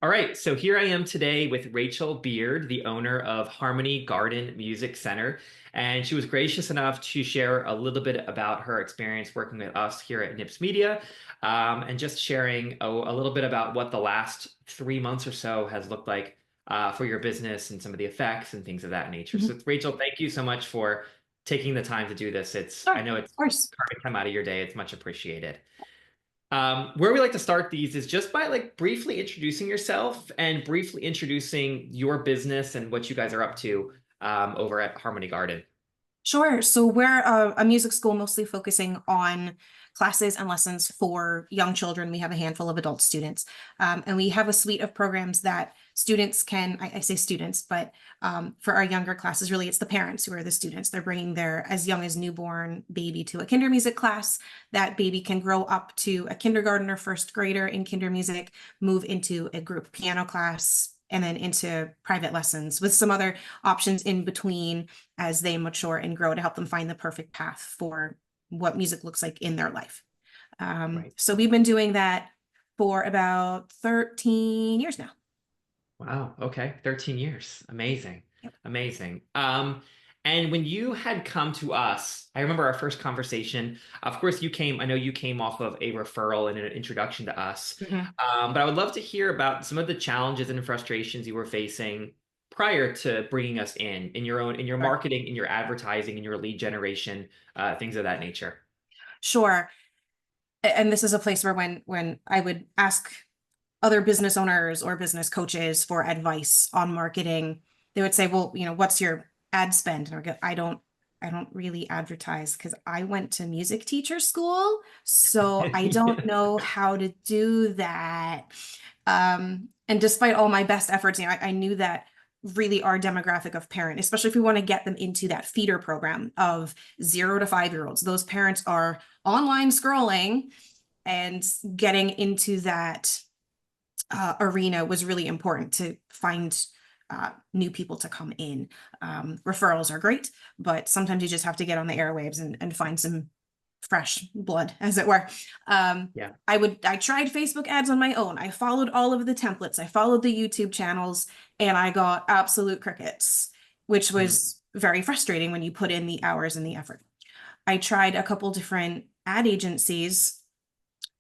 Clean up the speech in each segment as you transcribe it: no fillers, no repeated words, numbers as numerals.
All right, so here I am today with Rachel Beard, the owner of Harmony Garden Music Center. And she was gracious enough to share a little bit about her experience working with us here at Nips Media, and just sharing a little bit about what the last 3 months or so has looked like for your business and some of the effects and things of that nature. Mhm. So, Rachel, thank you so much for taking the time to do this. Sure, I know of it's course. carving time out of your day. It's much appreciated. Where we like to start these is just by like briefly introducing yourself and briefly introducing your business and what you guys are up to over at Harmony Garden. Sure. So we're a music school mostly focusing on classes and lessons for young children. We have a handful of adult students, and we have a suite of programs that students can, I say students, but for our younger classes, really it's the parents who are the students. They're bringing their as young as newborn baby to a Kindermusik class. That baby can grow up to a kindergarten or first grader in Kindermusik, move into a group piano class, and then into private lessons with some other options in between as they mature and grow to help them find the perfect path for what music looks like in their life. Right. So we've been doing that for about 13 years now. Wow. Okay. 13 years. Amazing. Yep. Amazing. And when you had come to us, I remember our first conversation. Of course, I know you came off of a referral and an introduction to us. Mhm. But I would love to hear about some of the challenges and frustrations you were facing prior to bringing us in your Sure. marketing, in your advertising, in your lead generation, things of that nature. Sure. And this is a place where when I would ask other business owners or business coaches for advice on marketing, they would say, well, what's your ad spend? And I go, I don't really advertise because I went to music teacher school, so I don't know how to do that. And despite all my best efforts, I knew that really our demographic of parent, especially if we want to get them into that feeder program of 0 to 5 year olds, those parents are online scrolling and getting into that arena was really important to find new people to come in. Referrals are great, but sometimes you just have to get on the airwaves and find some fresh blood, as it were. Yeah. I tried Facebook ads on my own. I followed all of the templates. I followed the YouTube channels, and I got absolute crickets, which Mm. was very frustrating when you put in the hours and the effort. I tried a couple different ad agencies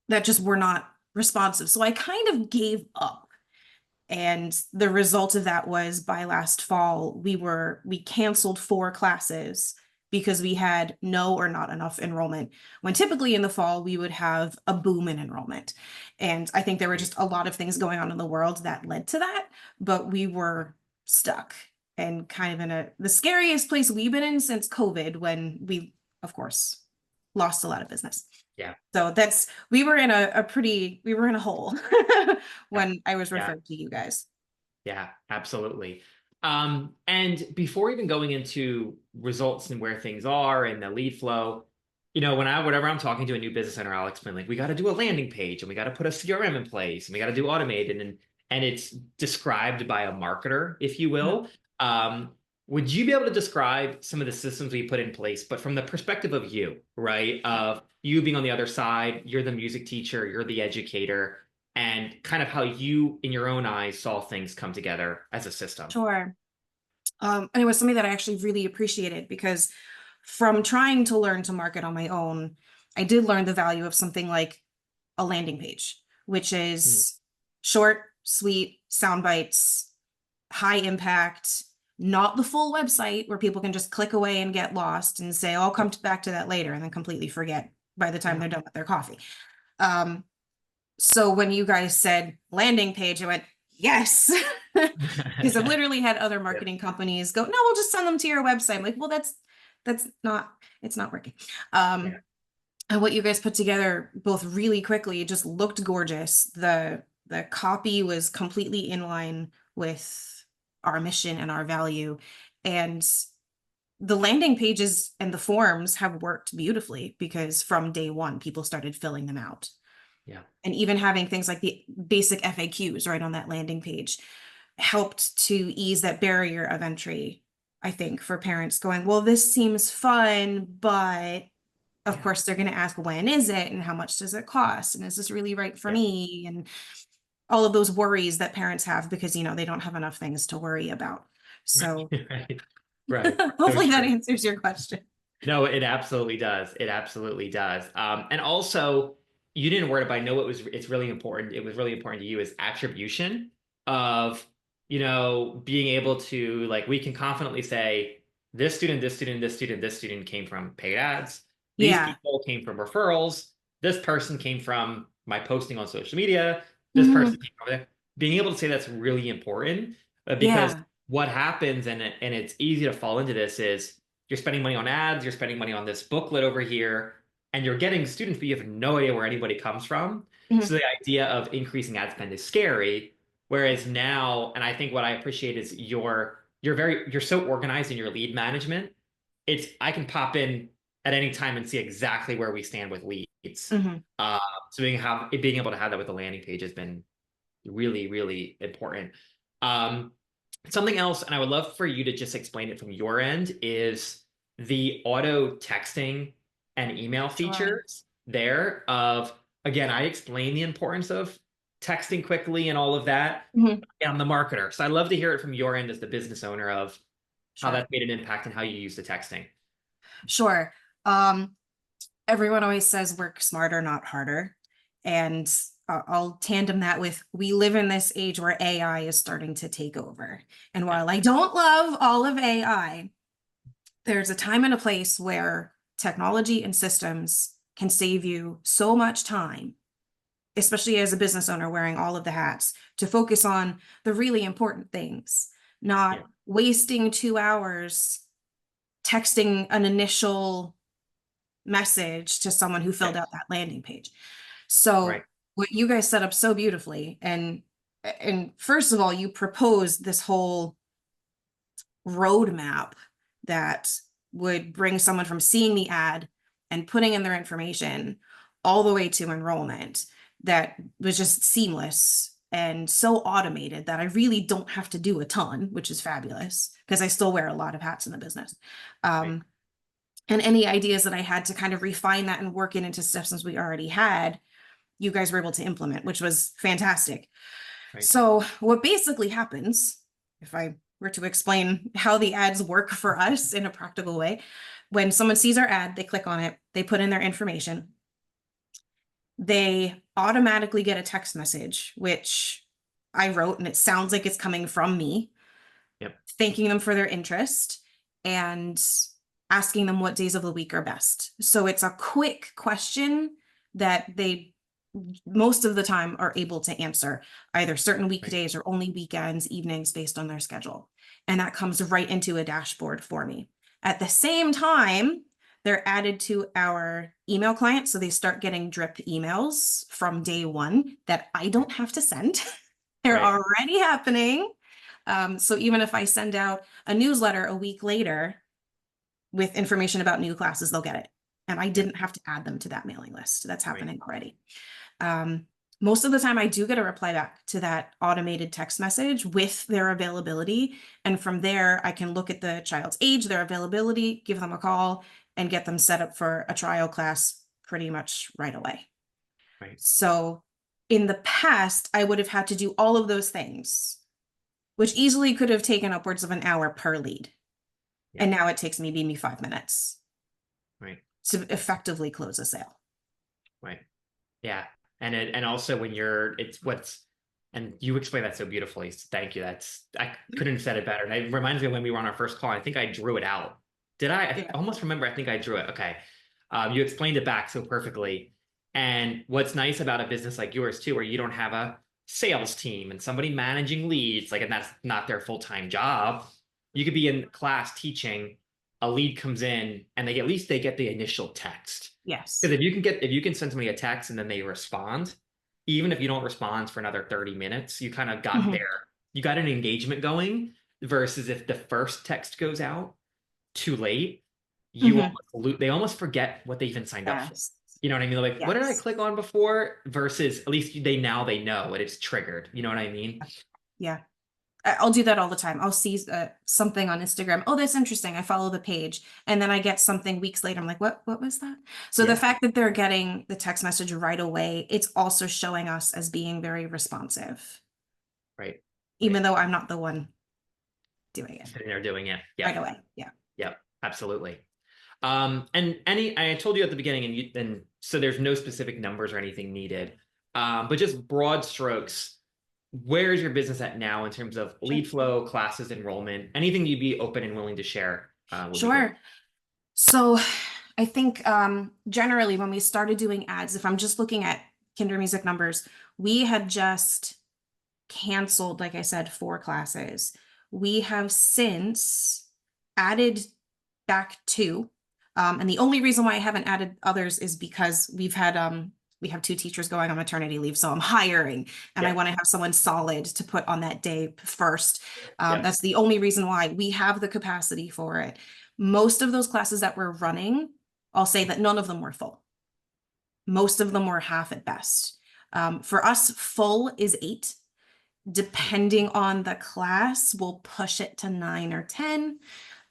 that just were not responsive. So I kind of gave up. And the result of that was by last fall, we canceled 4 classes because we had no or not enough enrollment. When typically in the fall, we would have a boom in enrollment. And I think there were Right. just a lot of things going on in the world that led to that, but we were stuck and kind of in the scariest place we've been in since COVID, when we, of course, lost a lot of business. Yeah. So we were in a hole Yeah. when I was Yeah. referred to you guys. Yeah, absolutely. And before even going into results and where things are and the lead flow, whenever I'm talking to a new business owner, I'll explain like we got to do a landing page and we got to put a CRM in place and we got to do automated and it's described by a marketer, if you Mhm. will. Um, would you be able to describe some of the systems we put in place, but from the perspective of you, right? Of you being on the other side, you're the music teacher, you're the educator and kind of how you, in your own eyes, saw things come together as a system. Sure. And it was something that I actually really appreciated because from trying to learn to market on my own, I did learn the value of something like a landing page, which Hmm. is short, sweet sound bites, high impact, not the full website where people can just click away and get lost and say, "Oh, I'll Yeah. come back to that later," and then completely forget by the time Yeah. they're done with their coffee. Um, So when you guys said landing page, I went, yes. Because I've literally had other Yeah. marketing companies go, no, we'll just send them to your website. I'm like, well, that's not, it's not working. Yeah. And what you guys put together both really quickly, it just looked gorgeous. The copy was completely in line with our mission and our value. And the landing pages and the forms have worked beautifully because from day one, people started filling them out, Yeah. and even having things like the basic FAQs right on that landing page helped to ease that barrier of entry, I think, for parents going, well, this seems fun, but of Yeah. course they're going to ask, when is it and how much does it cost? And is this really right for Yeah. me? And all of those worries that parents have because, they don't have enough things to worry about. So Right. Right. So hopefully that true. answers your question. No, it absolutely does. It absolutely does. And also, you didn't word it, but I know it's really important. It was really important to you is attribution of, being able to like we can confidently say this student, this student, this student, this student came from paid ads. These Yeah. people came from referrals. This person came from my posting on social media. This person Mhm. came from there. Being able to say that's really important because Yeah. what happens and it's easy to fall into this is you're spending money on ads, you're spending money on this booklet over here, and you're getting students, but you have no idea where anybody comes from. So Mhm. the idea of increasing ad spend is scary. Whereas now, and I think what I appreciate is you're so organized in your lead management. It's I can pop in at any time and see exactly where we stand with leads. Mhm. Uh, so being able to have that with the landing page has been really, really important. Um, Something else, and I would love for you to just explain it from your end, is the auto texting and email Sure. features there of, again, I explain the importance of texting quickly and all of that. Mhm. I'm the marketer. So I'd love to hear it from your end as the business owner of how Sure. that's made an impact and how you use the texting. Sure. Um, Everyone always says work smarter, not harder. And I'll tandem that with we live in this age where AI is starting to take over. And Yeah, while I don't love all of AI, there's a time and a place where technology and systems can save you so much time, especially as a business owner wearing all of the hats, to focus on the really important things, yeah, not wasting 2 hours texting an initial message to someone who filled out yes, that landing page. right, So what you guys set up so beautifully, and first of all, you proposed this whole roadmap that would bring someone from seeing the ad and putting in their information all the way to enrollment that was just seamless and so automated that I really don't have to do a ton, which is fabulous because I still wear a lot of hats in the business. right, Um, and any ideas that I had to kind of refine that and work it into systems we already had, you guys were able to implement, which was fantastic. right, So, what basically happens, if I were to explain how the ads work for us in a practical way, when someone sees our ad, they click on it, they put in their information, they automatically get a text message, which I wrote, and it sounds like it's coming from me, yep, thanking them for their interest and asking them what days of the week are best. So it's a quick question that they most of the time are able to answer either certain right, weekdays or only weekends, evenings based on their schedule. And that comes right into a dashboard for me. At the same time, they're added to our email client. So they start getting drip emails from day one that I right, don't have to send. They're right, already happening. So even if I send out a newsletter a week later with information about new classes, they'll get it. And I yep, didn't have to add them to that mailing list. That's right, happening already. Um, Most of the time, I do get a reply back to that automated text message with their availability. And from there, I can look at the child's age, their availability, give them a call, and get them set up for a trial class pretty much right away. right, So in the past, I would have had to do all of those things, which easily could have taken upwards of an hour per lead. yeah, And now it takes maybe 5 minutes right, to effectively close a sale. right. Yeah. And also when you're it's what's and you explained that so beautifully. So thank you. I couldn't have said it better. And it reminds me of when we were on our first call. I think I drew it out. Did I? I Yeah. almost remember. I think I drew it. Okay. You explained it back so perfectly. And what's nice about a business like yours too, where you don't have a sales team and somebody managing leads, like, and that's not their full-time job. You could be in class teaching, a lead comes in, and at least they get the initial text. Yes. Because if you can send somebody a text and then they respond, even if you don't respond for another 30 minutes, you kind of got Mhm. there. You got an engagement going versus if the first text goes out too late, Mhm. they almost forget what they even signed up for. Yes. You know what I mean? They're like, what did I Yes. click on before? Versus at least they know it, it's triggered. You know what I mean? Yeah. I'll do that all the time. I'll see something on Instagram. Oh, that's interesting. I follow the page, and then I get something weeks later. I'm like, what was that? So the Yeah, fact that they're getting the text message right away, it's also showing us as being very responsive, right, right. even though I'm not the one doing it Sitting there doing it. right Yep, away. Yeah. yep, absolutely. And I told you at the beginning, and so there's no specific numbers or anything needed, but just broad strokes. Where is your business at now in terms of Sure. lead flow, classes, enrollment? Anything you'd be open and willing to share would be great. Sure. So I think generally when we started doing ads, if I'm just looking at Kindermusik numbers, we had just canceled, like I said, 4 classes. We have since added back 2. And the only reason why I haven't added others is because we have 2 teachers going on maternity leave, so I'm hiring and I Yep, want to have someone solid to put on that day first. yep, That's the only reason why we have the capacity for it. Most of those classes that we're running, I'll say that none of them were full. Most of them were half at best. For us, full is 8. Depending on the class, we'll push it to 9 or 10.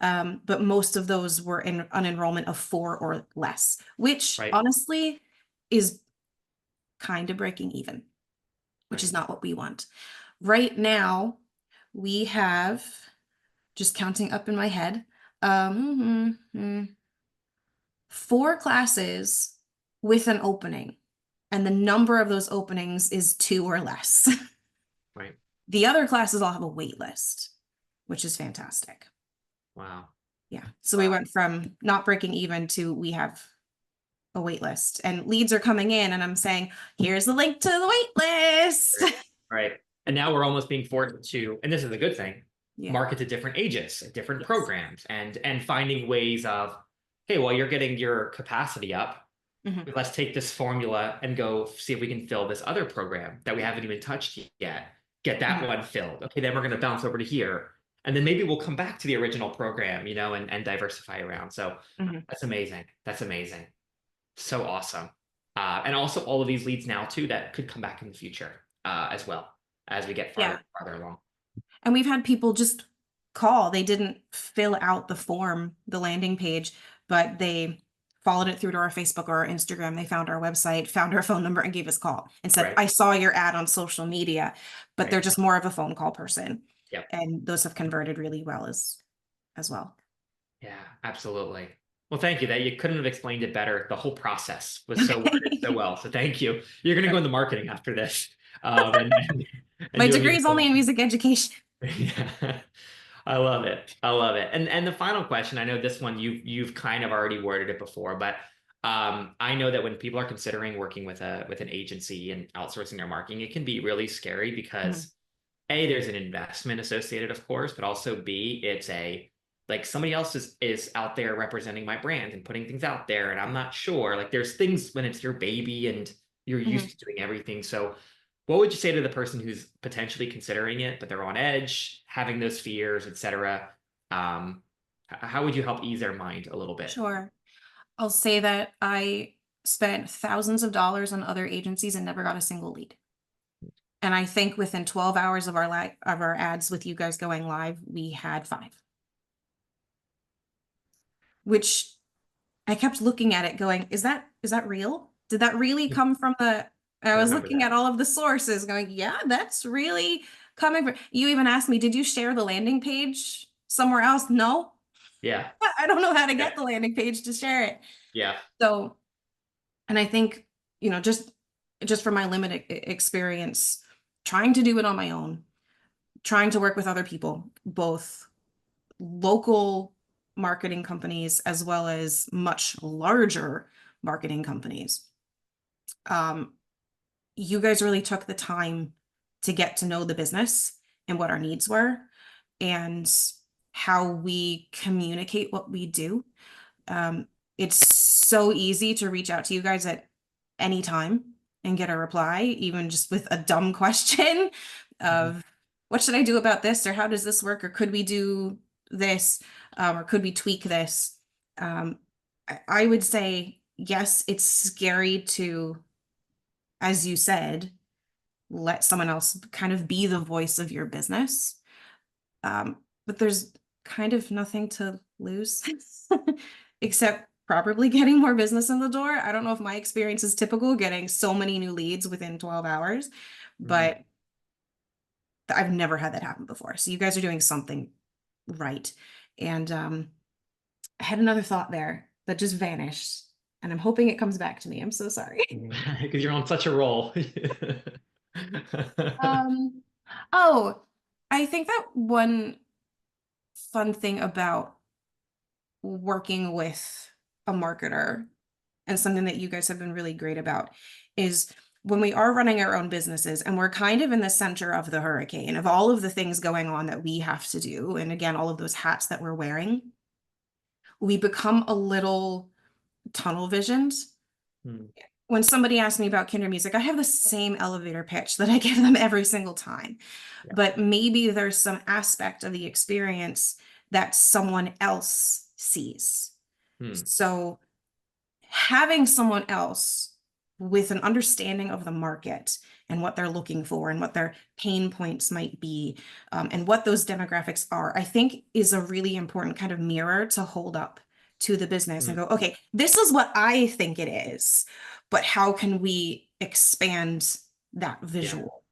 But most of those were in an enrollment of 4 or less, which right, honestly is kind of breaking even, which is right, not what we want. Right now, we have, just counting up in my head, 4 classes with an opening, and the number of those openings is 2 or less. right. The other classes all have a wait list, which is fantastic. Wow, Yeah. So we wow. went from not breaking even to we have a wait list and leads are coming in and I'm saying, here's the link to the wait list. Right, right. And now we're almost being forced to, and this is a good thing, Yeah. market to different ages, different Yes. programs, and finding ways of, hey, well, you're getting your capacity up. Mhm. Let's take this formula and go see if we can fill this other program that we haven't even touched yet. Get that Mhm. one filled. Okay, then we're going to bounce over to here. And then maybe we'll come back to the original program, and diversify around. So Mhm. that's amazing. That's amazing. So awesome. And also all of these leads now too that could come back in the future as well as we get farther Yeah. and farther along. And we've had people just call. They didn't fill out the form, the landing page, but they followed it through to our Facebook or our Instagram. They found our website, found our phone number, and gave us a call and said, Right, I saw your ad on social media, but right. they're just more of a phone call person. Yep. And those have converted really well as well. Yeah, absolutely. Well, thank you. That you couldn't have explained it better. The whole process was so worded so well. So thank you. You're going to go into marketing after this, and My doing degree it is so only in well. music education. Yeah. I love it. I love it. And the final question, I know this one you've kind of already worded it before, but I know that when people are considering working with an agency and outsourcing their marketing, it can be really scary Mhm. because A, there's an investment associated, of course, but also B, it's a like somebody else is out there representing my brand and putting things out there, and I'm not sure. Like there's things when it's your baby and you're used Mhm. to doing everything. So what would you say to the person who's potentially considering it, but they're on edge, having those fears, etc.? How would you help ease their mind a little bit? Sure. I'll say that I spent thousands of dollars on other agencies and never got a single lead. And I think within 12 hours of our ads with you guys going live, we had 5, which I kept looking at it going, is that real? Did that really come from the I I was remember looking that. at all of the sources going, yeah, that's really coming from you even asked me, did you share the landing page somewhere else? No. Yeah, I don't know how to yeah, get the landing page to share it. yeah. So, and I think, just from my limited experience, trying to do it on my own, trying to work with other people, both local marketing companies as well as much larger marketing companies. Um, you guys really took the time to get to know the business and what our needs were and how we communicate what we do. It's so easy to reach out to you guys at any time and get a reply, even just with a dumb question Mhm. of what should I do about this, or how does this work, or could we do this, or could we tweak this? Um, I would say yes, it's scary to, as you said, let someone else kind of be the voice of your business. But there's kind of nothing to lose except probably getting more business in the door. I don't know if my experience is typical, getting so many new leads within 12 hours, Mhm. but I've never had that happen before. So you guys are doing something right. And I had another thought there that just vanished, and I'm hoping it comes back to me. I'm so sorry. Because you're on such a roll. Um, oh, I think that one fun thing about working with a marketer and something that you guys have been really great about is when we are running our own businesses and we're kind of in the center of the hurricane of all of the things going on that we have to do. And again, all of those hats that we're wearing, we become a little tunnel visioned. Hmm. When somebody asks me about Kindermusik, I have the same elevator pitch that I give them every single time. Yeah. But maybe there's some aspect of the experience that someone else sees. Hmm. So having someone else with an understanding of the market and what they're looking for and what their pain points might be, and what those demographics are, I think is a really important kind of mirror to hold up to the business Hmm. and go, okay, this is what I think it is, but how can we expand that Yeah. visual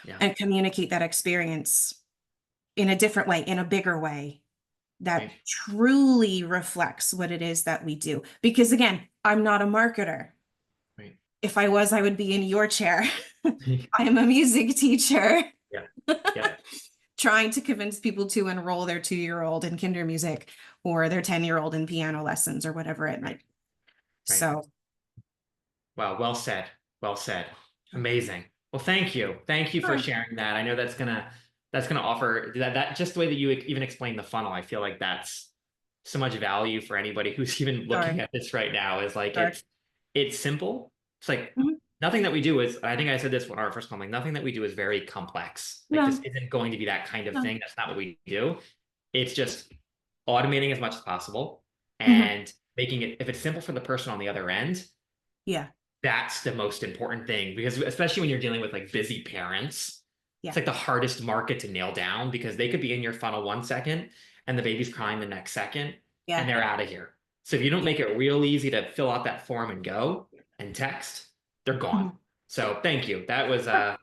Yeah. and communicate that experience in a different way, in a bigger way that Right. truly reflects what it is that we do? Because again, I'm not a marketer. Right. If I was, I would be in your chair. I am a music teacher Yeah. Yeah. trying to convince people to enroll their 2-year-old in Kindermusik or their 10-year-old in piano lessons or whatever it Right. might be. Right. So, Wow. Well said. Well said. Amazing. Well, thank you. Thank you for sure, sharing that. I know that's gonna offer that just the way that you even explain the funnel. I feel like that's so much value for anybody who's even looking sure, at this right now. Is like sure. it's simple. It's like Mhm. nothing that we do is, I think I said this when our first call, like nothing that we do is very complex. Like this No, isn't going to be that kind of no. thing. That's not what we do. It's just automating as much as possible Mhm. and making it, if it's simple for the person on the other end, Yeah, that's the most important thing. Because especially when you're dealing with like busy parents, it's yeah. like the hardest market to nail down because they could be in your funnel 1 second and the baby's crying the next second and Yeah, they're out of here. So if you don't yeah. make it real easy to fill out that form and go and text, they're gone. Mhm. So thank you. That was Sure,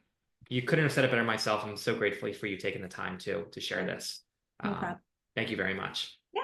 you couldn't have said it better myself. I'm so grateful for you taking the time to share sure. this. No Um, problem. thank you very much. Yeah.